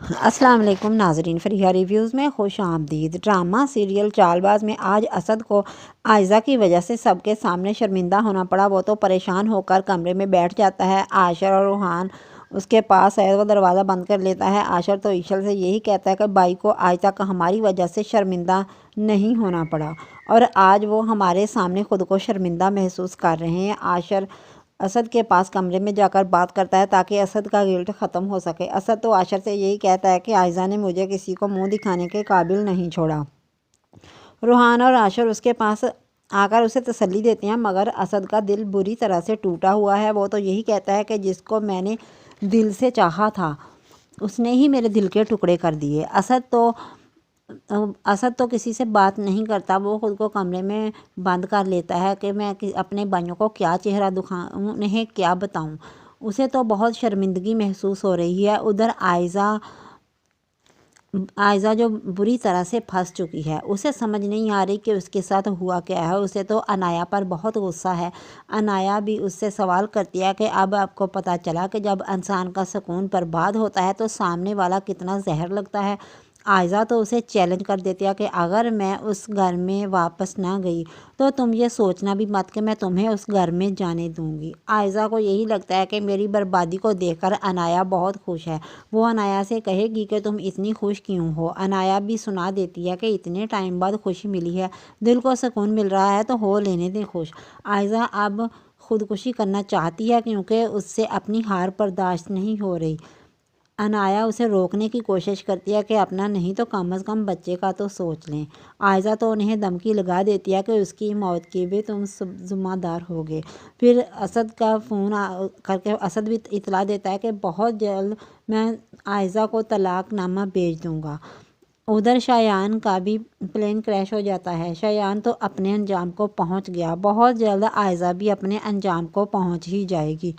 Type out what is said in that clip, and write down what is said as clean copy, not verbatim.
السلام علیکم ناظرین، فریحہ ریویوز میں خوش آمدید۔ ڈرامہ سیریل چال باز میں آج اسد کو عائزہ کی وجہ سے سب کے سامنے شرمندہ ہونا پڑا۔ وہ تو پریشان ہو کر کمرے میں بیٹھ جاتا ہے۔ عاشر اور روحان اس کے پاس ہے۔ وہ دروازہ بند کر لیتا ہے۔ عاشر تو ایشل سے یہی کہتا ہے کہ بھائی کو آج تک ہماری وجہ سے شرمندہ نہیں ہونا پڑا اور آج وہ ہمارے سامنے خود کو شرمندہ محسوس کر رہے ہیں۔ عاشر اسد کے پاس کمرے میں جا کر بات کرتا ہے تاکہ اسد کا گلٹ ختم ہو سکے۔ اسد تو عاشر سے یہی کہتا ہے کہ عائزہ نے مجھے کسی کو منہ دکھانے کے قابل نہیں چھوڑا۔ روحان اور عاشر اس کے پاس آ کر اسے تسلی دیتے ہیں مگر اسد کا دل بری طرح سے ٹوٹا ہوا ہے۔ وہ تو یہی کہتا ہے کہ جس کو میں نے دل سے چاہا تھا اس نے ہی میرے دل کے ٹکڑے کر دیے۔ اسد تو کسی سے بات نہیں کرتا۔ وہ خود کو کمرے میں بند کر لیتا ہے کہ میں اپنے بھائیوں کو کیا چہرہ دکھاؤں، انہیں کیا بتاؤں۔ اسے تو بہت شرمندگی محسوس ہو رہی ہے۔ ادھر عائزہ جو بری طرح سے پھنس چکی ہے، اسے سمجھ نہیں آ رہی کہ اس کے ساتھ ہوا کیا ہے۔ اسے تو عنایہ پر بہت غصہ ہے۔ عنایہ بھی اس سے سوال کرتی ہے کہ اب آپ کو پتہ چلا کہ جب انسان کا سکون برباد ہوتا ہے تو سامنے والا کتنا زہر لگتا ہے۔ عائزہ تو اسے چیلنج کر دیتی ہے کہ اگر میں اس گھر میں واپس نہ گئی تو تم یہ سوچنا بھی مت کہ میں تمہیں اس گھر میں جانے دوں گی۔ عائزہ کو یہی لگتا ہے کہ میری بربادی کو دیکھ کر عنایہ بہت خوش ہے۔ وہ عنایہ سے کہے گی کہ تم اتنی خوش کیوں ہو۔ عنایہ بھی سنا دیتی ہے کہ اتنے ٹائم بعد خوشی ملی ہے، دل کو سکون مل رہا ہے تو ہو لینے دیں خوش۔ عائزہ اب خودکشی کرنا چاہتی ہے کیونکہ اس سے اپنی ہار برداشت نہیں ہو رہی۔ عنایہ اسے روکنے کی کوشش کرتی ہے کہ اپنا نہیں تو کم از کم بچے کا تو سوچ لیں۔ عائزہ تو انہیں دھمکی لگا دیتی ہے کہ اس کی موت کی بھی تم ذمہ دار ہوگے۔ پھر اسد کا فون کر کے اسد بھی اطلاع دیتا ہے کہ بہت جلد میں عائزہ کو طلاق نامہ بھیج دوں گا۔ ادھر شایان کا بھی پلین کریش ہو جاتا ہے۔ شایان تو اپنے انجام کو پہنچ گیا۔ بہت جلد عائزہ بھی اپنے انجام کو پہنچ ہی جائے گی۔